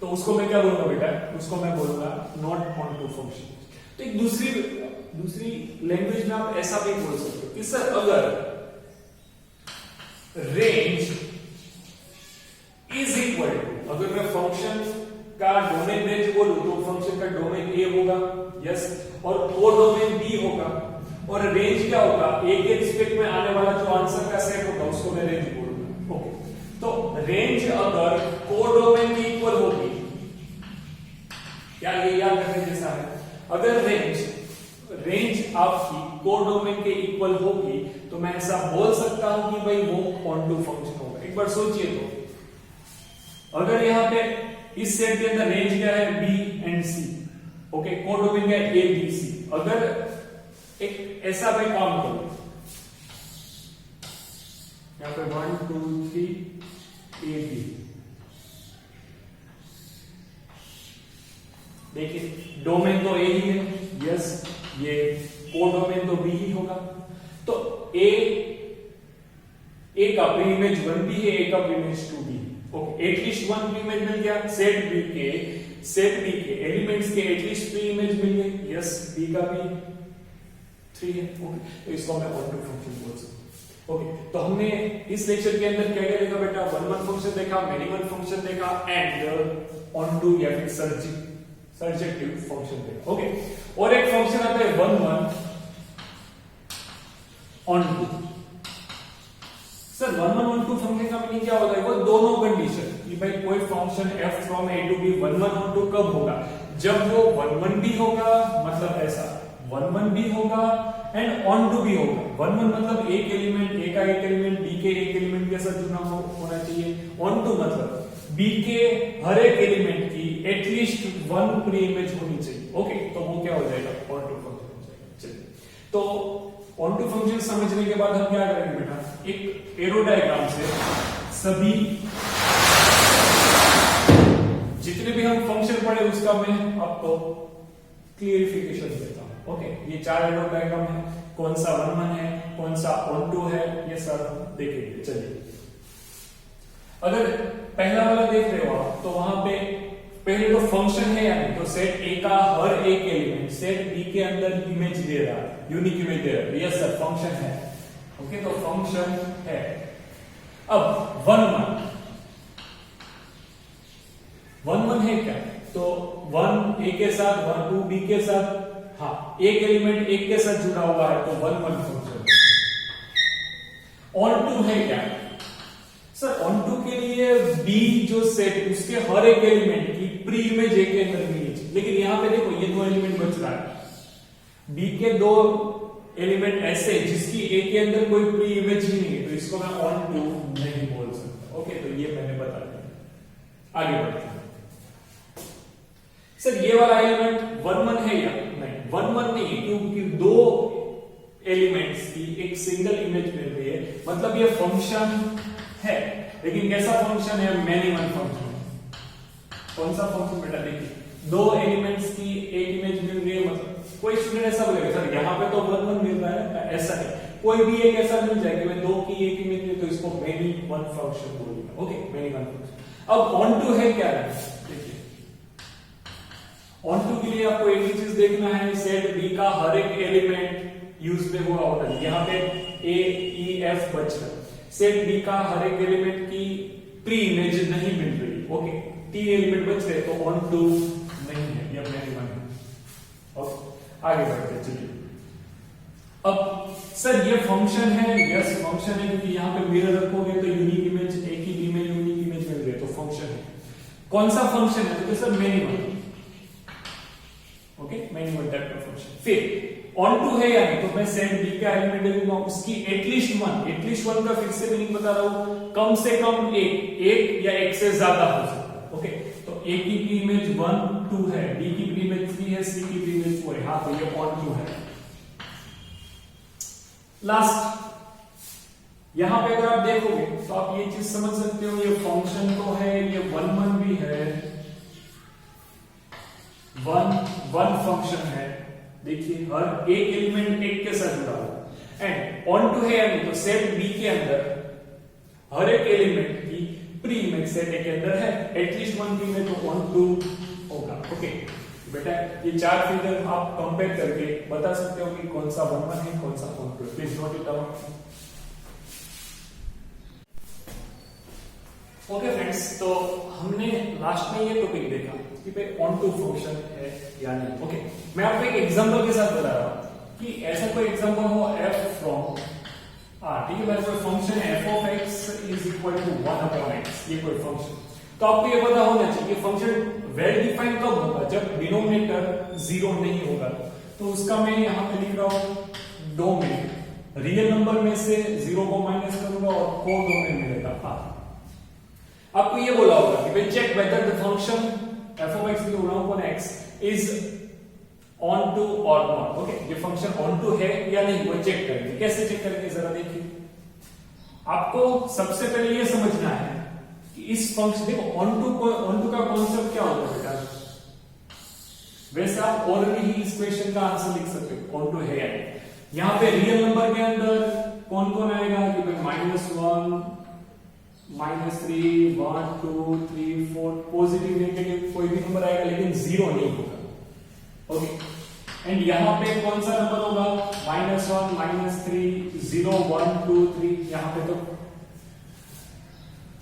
तो उसको मैं क्या बोलूंगा बेटा, उसको मैं बोलूंगा नॉट ऑन टू फंक्शन। तो एक दूसरी लैंग्वेज में आप ऐसा भी बोल सकते हो कि सर अगर रेंज इज इक्वल टू, अगर मैं फंक्शन का डोमेन रेंज बोलूं तो फंक्शन का डोमेन ए होगा, यस, और कोडोमेन बी होगा, और रेंज क्या होगा, ए के रिस्पेक्ट में आने वाला जो आंसर का सेट होगा उसको मैं रेंज बोलूंगा, ओके। तो रेंज अगर कोडोमेन की इक्वल होगी, क्या ये याद रखने जैसा है, अगर रेंज आपकी कोडोमेन के इक्वल होगी तो मैं ऐसा बोल सकता हूं कि भाई वो ऑन टू फंक्शन होगा। एक बार सोचिए तो, अगर यहां पे इस सेट के अंदर रेंज क्या है, B and C, okay, codomain क्या है, ए बी सी। अगर एक ऐसा भाई काम करो, यहां पे 1 2 3 ए बी, देखिए डोमेन तो ए ही है, यस, ये कोडोमेन तो बी ही होगा। तो ए का प्री इमेज 1 भी है, ए का प्री इमेज 2 भी है, okay. At least one pre image मिल गया, सेट बी के एलिमेंट्स के एटलीस्ट प्री इमेज मिल गई, यस, बी का भी 3 है, ओके। तो इसको मैं ऑन टू फंक्शन बोल सकता हूं, ओके। तो हमने इस लेक्चर के अंदर क्या क्या देखा बेटा, वन फंक्शन देखा, मिनिमम फंक्शन देखा, एंड ऑन टू या फिर सर्जेक्टिव फंक्शन देखा, ओके। और एक फंक्शन आता है 1 ऑन टू। सर 1 1 2 फंक्शन का मीनिंग क्या होता है, वो दोनों कंडीशन कि भाई कोई function f from a to b 1 1 onto कब होगा, जब वो 1 1 भी होगा, मतलब ऐसा 1 1 भी होगा एंड ऑन टू भी होगा। 1 1 मतलब एक एलिमेंट, a का एक एलिमेंट b के एक एलिमेंट के साथ जुड़ा होना चाहिए, ऑन टू मतलब b के हर एक एलिमेंट की एटलीस्ट 1 प्री इमेज होनी चाहिए, ओके। तो वो क्या हो जाएगा, ऑन टू फंक्शन हो जाएगा। चलिए, तो ऑन टू फंक्शन समझने के बाद हम क्या करेंगे बेटा, एक एरो डायग्राम से सभी जितने भी हम फंक्शन पढ़े उसका मैं आपको क्लियरिफिकेशन देता हूं, ओके। ये 4 एरो डायग्राम है, कौन सा 1 1 है, कौन सा ऑन टू है, ये सब देखेंगे। चलिए, अगर पहला वाला देख रहे हो आप तो वहां पे पहले तो फंक्शन है या नहीं, तो सेट ए का हर एक एलिमेंट सेट बी के अंदर इमेज दे रहा है, यूनिक इमेज दे रहा है, यस सर फंक्शन है, ओके। तो फंक्शन है। अब 1 1 है क्या? तो 1 ए के साथ, 1 2 बी के साथ, हाँ एक एलिमेंट एक के साथ जुड़ा हुआ है तो 1 1 फंक्शन। ऑन टू है क्या? सर ऑन टू के लिए बी जो सेट उसके हर एक एलिमेंट की प्री इमेज ए के अंदर मिलनी चाहिए, लेकिन यहां पे देखो ये 2 एलिमेंट बच रहा है, बी के 2 एलिमेंट ऐसे जिसकी ए के अंदर कोई प्री इमेज ही नहीं है, तो इसको मैं ऑन टू नहीं बोल सकता। ओके, तो ये मैंने बता दिया। आगे बढ़ते हैं। सर ये वाला एलिमेंट 1 1 है या नहीं? 1 1 नहीं है, क्योंकि 2 एलिमेंट्स की एक सिंगल इमेज मिल रही है, मतलब ये फंक्शन है, लेकिन कैसा फंक्शन है? Many one function. कौन सा फंक्शन बेटा? देखिए 2 एलिमेंट्स की एक इमेज मिल रही है, मतलब कोई स्टूडेंट ऐसा बोलेगा सर यहाँ पे तो 1 1 मिल रहा है, ऐसा है, कोई भी एक ऐसा मिल जाए कि 2 की एक इमेज मिले तो इसको मैनी वन फंक्शन बोलेगा। Okay, many one function. अब ऑन टू है क्या? देखिए ऑन टू के लिए आपको एक ही चीज देखना है, सेट बी का हर एक एलिमेंट यूज में हुआ होता है। यहाँ पे ए ई एफ बच रहा है, सेट बी का हर एक एलिमेंट की प्री इमेज नहीं मिल रही। ओके, 3 एलिमेंट बच रहे तो ऑन टू नहीं है, ये मैंने माना। ओके, आगे बढ़ते हैं। चलिए अब सर ये फंक्शन है, यस फंक्शन है, क्योंकि यहाँ पे मिरर रखोगे तो यूनिक इमेज एक ही बी में यूनिक इमेज मिल रही है, तो फंक्शन है। कौन सा फंक्शन है? तो sir many one. Okay, many one type का फंक्शन। फिर ऑन टू है या नहीं? तो मैं सेट बी का एलिमेंट लूंगा, उसकी एटलीस्ट वन का फिर से मीनिंग बता रहा हूं, कम से कम एक या एक से ज्यादा हो सकता है। ओके, तो ए की प्री इमेज 1 2 है, बी की प्री इमेज 3 है, सी की प्री इमेज 4 है। हाँ, तो ये ऑन टू है। लास्ट यहां पे अगर आप देखोगे तो आप ये चीज समझ सकते हो, ये फंक्शन तो है, ये 1 1 भी है, 1 फंक्शन है। देखिए हर एक एलिमेंट एक के साथ जुड़ा हुआ, एंड ऑन टू है या नहीं? तो सेट बी के अंदर हर एक एलिमेंट की प्री इमेज सेट ए के अंदर है, एटलीस्ट 1 की में तो ऑन टू होगा। ओके बेटा, ये 4 फिगर आप कंपेयर करके बता सकते हो कि कौन सा 1 1 है, कौन सा ऑन टू है। Please note it down. Okay friends, तो हमने लास्ट में ये टॉपिक देखा कि भाई ऑन टू फंक्शन है या नहीं। ओके, मैं आपको एक एग्जांपल के साथ बता रहा हूं कि ऐसा कोई एग्जांपल हो f फ्रॉम ठीक है भाई, कोई फंक्शन है f of x is equal to 1 upon x, ये कोई फंक्शन, तो आपको ये पता होना चाहिए कि फंक्शन वेल डिफाइंड कब होगा? जब डिनोमिनेटर 0 नहीं होगा। तो उसका मैं यहां पे लिख रहा हूं डोमेन, रियल नंबर में से 0 को माइनस करूंगा और को डोमेन मिलेगा। आपको ये बोला होगा कि भाई check whether the function f of x की upon x is on to or not। Okay, ये फंक्शन ऑन टू है या नहीं वो चेक करेंगे। कैसे चेक करेंगे जरा देखिए। आपको सबसे पहले ये समझना है कि इस फंक्शन, देखो ऑन टू का कॉन्सेप्ट क्या होता है बेटा? वैसे आप ऑलरेडी ही इस क्वेश्चन का आंसर लिख सकते हो, ऑन टू है या नहीं। यहां पे रियल नंबर के अंदर कौन कौन आएगा कि भाई -1 -3 1 2 3 4 पॉजिटिव नेगेटिव कोई भी नंबर आएगा, लेकिन 0 नहीं होगा। ओके, एंड यहां पे कौन सा नंबर होगा? -1 -3 0 1 2 3, यहां पे तो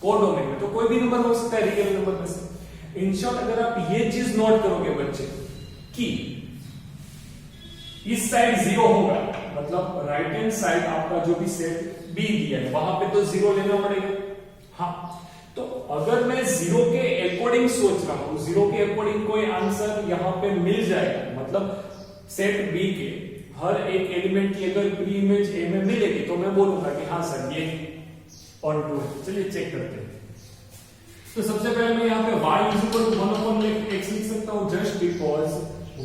कोड डोमेन में तो कोई भी नंबर हो सकता है रियल नंबर में से। इन शॉर्ट अगर आप ये चीज नोट करोगे बच्चे कि इस साइड 0 होगा, मतलब राइट हैंड साइड आपका जो भी सेट बी दिया है वहां पे तो 0 लेना पड़ेगा। हाँ, तो अगर मैं 0 के अकॉर्डिंग सोच रहा हूं, 0 के अकॉर्डिंग कोई आंसर यहां पे मिल जाएगा, मतलब सेट बी के हर एक एलिमेंट की अगर प्री इमेज ए में मिलेगी तो मैं बोलूंगा कि हाँ सर ये ऑन टू है। चलिए चेक करते हैं। तो सबसे पहले मैं यहाँ पे y is equal to 1 upon x लिख सकता हूं, just because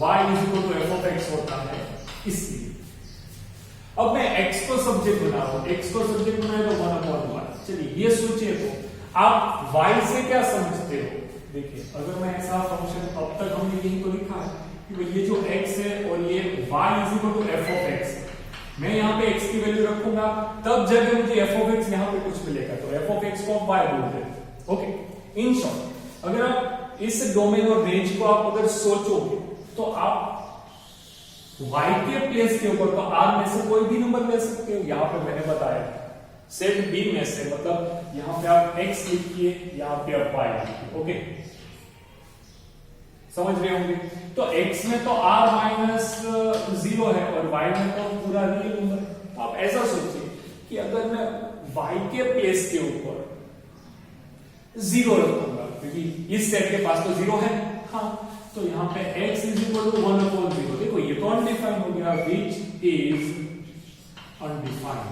y is equal to f of x होता है, इसलिए। अब मैं x को सब्जेक्ट बना रहा हूं, x को सब्जेक्ट बनाए तो 1 अपॉन y। चलिए ये सोचिए तो आप y से क्या समझते हो? देखिए अगर मैं ऐसा फंक्शन, अब तक हमने यही तो लिखा है कि ये जो x है और ये y is equal to f of x, मैं यहाँ पे x की वैल्यू रखूंगा तब जब मुझे f ऑफ x यहाँ पे कुछ मिलेगा, तो f ऑफ x को आप y बोलते हैं। ओके, इन शॉर्ट अगर आप इस डोमेन और रेंज को आप अगर सोचोगे तो आप y के प्लेस के ऊपर तो r में से कोई भी नंबर ले सकते हो। यहाँ पे मैंने बताया सेट b में से, मतलब यहाँ पे आप x लिखिए, यहाँ पे आप y लिखिए। ओके, समझ रहे होंगे। तो x में तो r माइनस 0 है और y में तो पूरा रियल नंबर। तो आप ऐसा सोचिए कि अगर मैं y के प्लेस के ऊपर 0 रखूंगा, क्योंकि इस सेट के पास तो 0 है, हाँ, तो यहाँ पे x इज इक्वल टू 1/0। देखो ये तो अनडिफाइंड हो गया, विच इज अनडिफाइंड।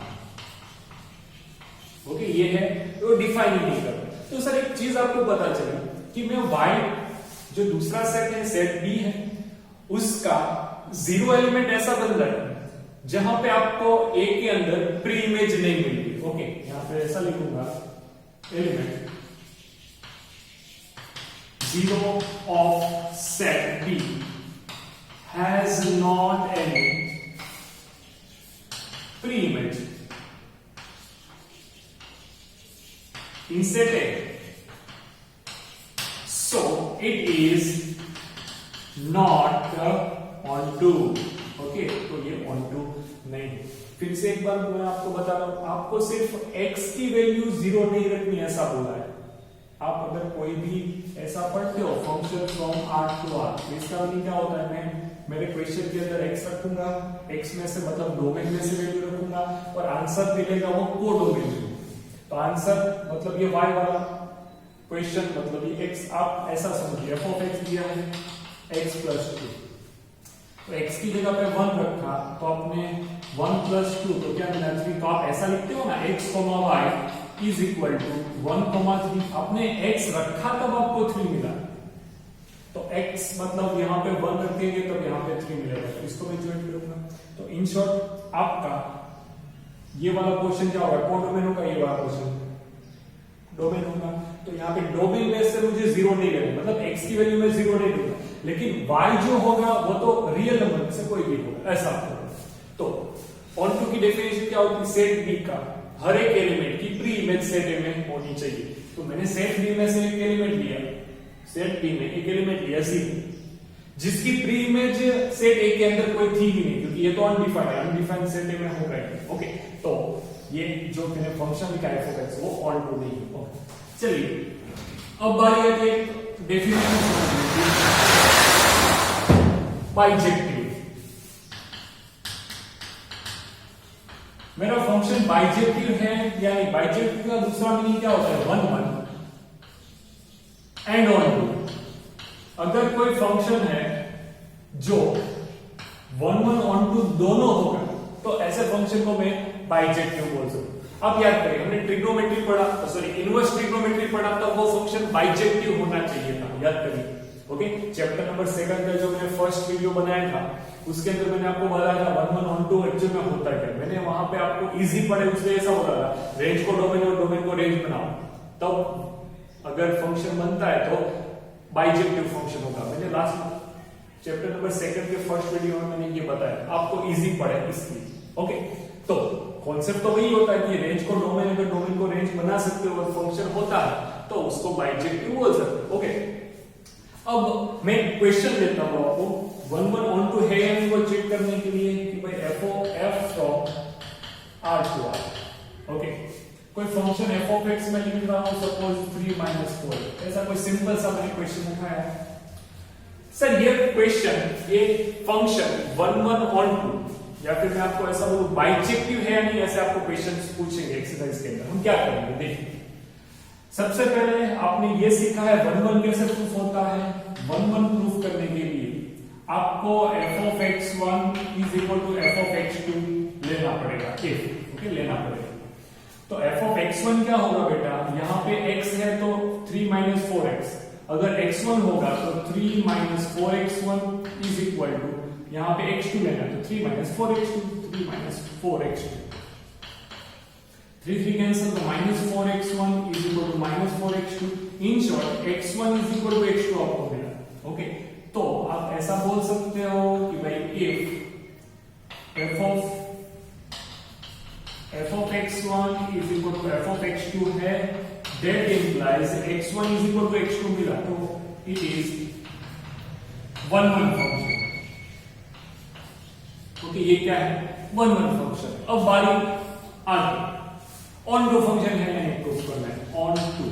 ओके, ये है तो डिफाइन ही नहीं कर। तो सर एक चीज आपको पता चली कि मैं y जो दूसरा सेट है, सेट बी है, उसका 0 एलिमेंट ऐसा बन रहा है जहां पे आपको a के अंदर प्री इमेज नहीं मिलती। ओके, यहां पे ऐसा लिखूंगा, element 0 of set B has not any pre-image in set A, so it is not onto। Okay, तो ये onto नहीं। फिर से एक बार मैं आपको बता रहा हूं, आपको सिर्फ x की वैल्यू 0 नहीं रखनी, ऐसा बोला है। आप अगर कोई भी ऐसा पढ़ते हो function from R to R, तो इसका मतलब क्या होता है, मैं मेरे क्वेश्चन के अंदर x रखूंगा, x में से मतलब डोमेन में से वैल्यू रखूंगा और आंसर मिलेगा वो कोडोमेन में। तो आंसर मतलब ये y वाला क्वेश्चन मतलब ये x, आप ऐसा समझिए f ऑफ x दिया है x प्लस 2, तो x की जगह पे 1 रखा तो आपने 1 प्लस 2 तो क्या मिला 3। तो आप ऐसा लिखते हो ना x, y is equal to 1,3। आपने x रखा तब आपको 3 मिला, तो x मतलब यहाँ पे 1 रखेंगे तब यहाँ पे 3 मिलेगा, तो इसको मैं ज्वाइन करूंगा। तो इन शॉर्ट आपका ये वाला क्वेश्चन क्या होगा, कोडोमेन होगा, ये वाला क्वेश्चन डोमेन होगा। तो यहाँ पे डोमेन में से मुझे 0 नहीं लेना, मतलब x की वैल्यू में 0 नहीं दूंगा, लेकिन y जो होगा वो तो रियल नंबर में से कोई भी होगा, ऐसा होगा। तो ऑनटू की डेफिनेशन क्या होती है, सेट बी का हर एक एलिमेंट की प्री इमेज सेट ए में होनी चाहिए। तो मैंने सेट बी में से एक एलिमेंट लिया, सेट बी में एक एलिमेंट लिया सी, जिसकी प्री इमेज सेट ए के अंदर कोई थी ही नहीं, क्योंकि ये तो अनडिफाइंड है, अनडिफाइंड सेट ए में होगा ही। ओके, तो ये जो मैंने फंक्शन लिखा है एफ वो ऑन टू नहीं है। चलिए अब बारी आती है डेफिनेशन समझने की, बाइजेक्टिव। मेरा फंक्शन बाइजेक्टिव है, यानी बाइजेक्टिव का दूसरा मीनिंग क्या होता है, 1 1 एंड ऑन टू। अगर कोई फंक्शन है जो 1 1 ऑन टू दोनों होगा तो ऐसे फंक्शन को मैं बाइजेक्टिव बोल सकता हूं। अब याद करिए, हमने ट्रिग्नोमेट्री पढ़ा, सॉरी इनवर्स ट्रिग्नोमेट्री पढ़ा, तो वो फंक्शन बाइजेक्टिव होना चाहिए था, याद करिए। ओके, चैप्टर नंबर 2 का जो मैंने फर्स्ट वीडियो बनाया था उसके अंदर मैंने आपको बताया था 1 1 ऑन टू एक्चुअल में होता है क्या। मैंने वहां पे आपको इजी पढ़े, उसमें ऐसा होता था रेंज को डोमेन और डोमेन को रेंज बनाओ, तब अगर फंक्शन बनता है तो बाइजेक्टिव फंक्शन होगा। मैंने लास्ट चैप्टर नंबर 2 के फर्स्ट वीडियो में मैंने ये बताया, आपको इजी पढ़े इसलिए। ओके, तो कॉन्सेप्ट तो वही होता है कि रेंज को डोमेन, अगर डोमेन को रेंज बना सकते हो और फंक्शन होता है तो उसको बाइजेक्टिव बोल सकते हो। ओके, अब मैं क्वेश्चन लेता हूं आपको 1 1 ऑन टू है यानी वो चेक करने के लिए कि भाई f from R to R। Okay, कोई फंक्शन f ऑफ x में लिख रहा हूं, सपोज 3 4, ऐसा कोई सिंपल सा मैंने क्वेश्चन उठाया है। सर ये क्वेश्चन, ये फंक्शन 1 1 ऑन टू, या फिर मैं आपको ऐसा बोलूं बाइजेक्टिव है या नहीं, ऐसे आपको क्वेश्चंस पूछेंगे एक्सरसाइज के अंदर। हम क्या करेंगे, देखिए सबसे पहले आपने ये सीखा है 1 1 कैसे प्रूफ होता है। 1 1 प्रूफ करने के लिए आपको f of x1 is equal to f of x2 लेना पड़ेगा, ओके लेना पड़ेगा। तो f of x1 क्या होगा बेटा, यहाँ पे x है तो 3 4x, अगर x1 होगा तो 3 4x1 इज इक्वल टू, यहाँ पे x2 लेना है तो 3 4x2, 3 4x2, 3 3 कैंसिल तो -4x1 is equal to -4x2। In short x1 is equal to x2 आपको मिला। ओके, तो आप ऐसा बोल सकते हो कि भाई if f of x1 is equal to f of x2 है, that implies x1 is equal to x2 मिला, तो इट इज 1 1 फंक्शन। ओके, ये क्या है, 1 1 फंक्शन। अब बारी आगे, ऑन टू फंक्शन है, मैंने प्रूफ करना है onto.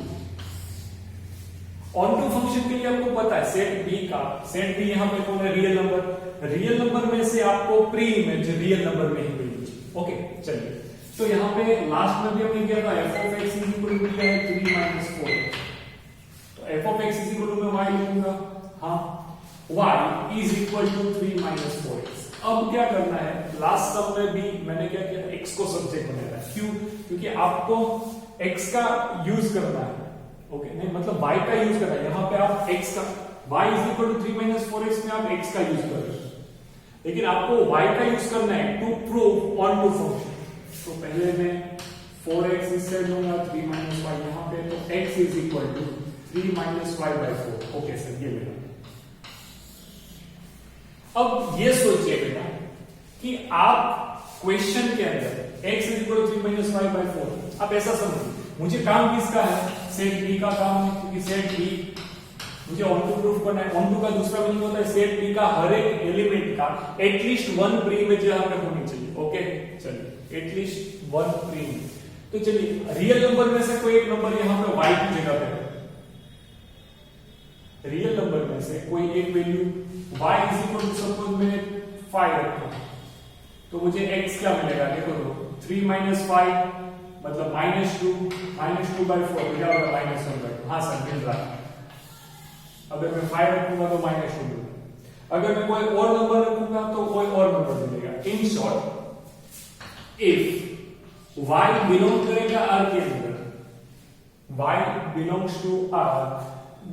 Onto function के लिए आपको पता है सेट बी का, सेट बी यहाँ पे कौन है, रियल नंबर, रियल नंबर में से आपको प्री इमेज रियल नंबर में ही मिलेगी। ओके चलिए, तो यहाँ पे लास्ट में भी हमने किया था f of x is equal to क्या है 3 minus 4x, तो f of x is equal to मैं y लिखूंगा, हाँ y is equal to 3 minus 4x। अब क्या करना है, लास्ट सम में भी मैंने क्या किया, x को सब्जेक्ट बनाया, क्यों, क्योंकि आपको x का यूज करना है, ओके नहीं मतलब y का यूज करना है, यहाँ पे आप x का y is equal to 3 minus 4x में आप x का यूज कर रहे हैं, लेकिन आपको y का यूज करना है to prove onto function. तो पहले मैं 4x इस साइड लूंगा, 3 minus y यहाँ पे, तो x is equal to 3 minus y by 4। Okay sir ये लेना। अब ये सोचिए बेटा कि आप क्वेश्चन के अंदर x is equal to 3 minus y by 4, आप ऐसा समझिए मुझे काम किसका है, सेट बी का काम है, क्योंकि सेट बी मुझे ऑन टू प्रूफ करना है। ऑन टू का दूसरा मीनिंग होता है सेट बी का हर एक एलिमेंट का एटलीस्ट वन प्री इमेज यहाँ पे होनी चाहिए। ओके चलिए एटलीस्ट वन प्री इमेज, तो चलिए रियल नंबर में से कोई एक नंबर यहाँ पे y की जगह पे, रियल नंबर में से कोई एक value y is equal to suppose मैंने 5 रखा, तो मुझे x क्या मिलेगा, देखो 3 minus 5 मतलब -2 by 4 क्या होगा, -1 by 2। हाँ सर मिल रहा है। अगर मैं 5 रखूंगा तो -2 मिलेगा, अगर मैं कोई और नंबर रखूंगा तो कोई और नंबर मिलेगा। In short if y belong करेगा R के अंदर, y belongs to R,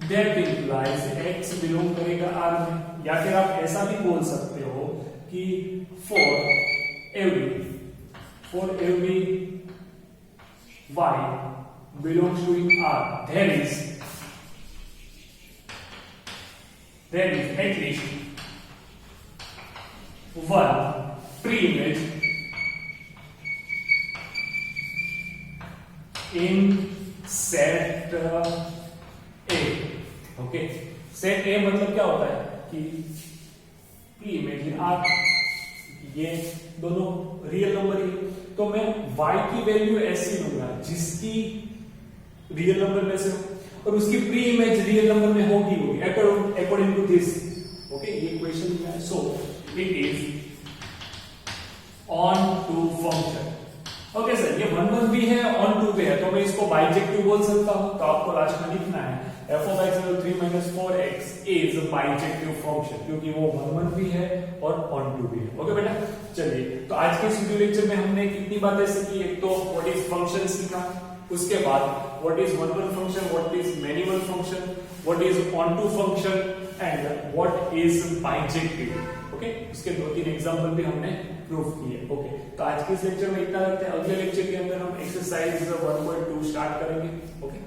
that implies x belong करेगा R में, या फिर आप ऐसा भी बोल सकते हो कि for every y belongs to R, there is at least one pre-image in set A। Okay set A मतलब क्या होता है कि pre-image in R, ये दोनों रियल नंबर ही, तो मैं y की वैल्यू ऐसी लूंगा जिसकी रियल नंबर में से और उसकी प्री इमेज रियल नंबर में होगी अकॉर्डिंग टू दिस। ओके ये क्वेश्चन है, so it is onto function. Okay sir ये 1 1 भी है, ऑन टू भी है, तो मैं इसको बाइजेक्टिव बोल सकता हूं, तो आपको लास्ट में लिखना है f of x equal 3 minus 4x is a bijective function, क्योंकि वो 1 1 भी है और ऑन टू भी है। ओके बेटा चलिए, तो आज के इस वीडियो लेक्चर में हमने कितनी बातें सीखी, एक तो व्हाट इज फंक्शन सीखा, उसके बाद what is one one function, what is many one function, what is onto function and what is bijective. Okay उसके 2-3 एग्जांपल भी हमने प्रूव किए। ओके तो आज के इस लेक्चर में इतना रखते हैं, अगले लेक्चर के अंदर हम एक्सरसाइज 1.2 स्टार्ट करेंगे। ओके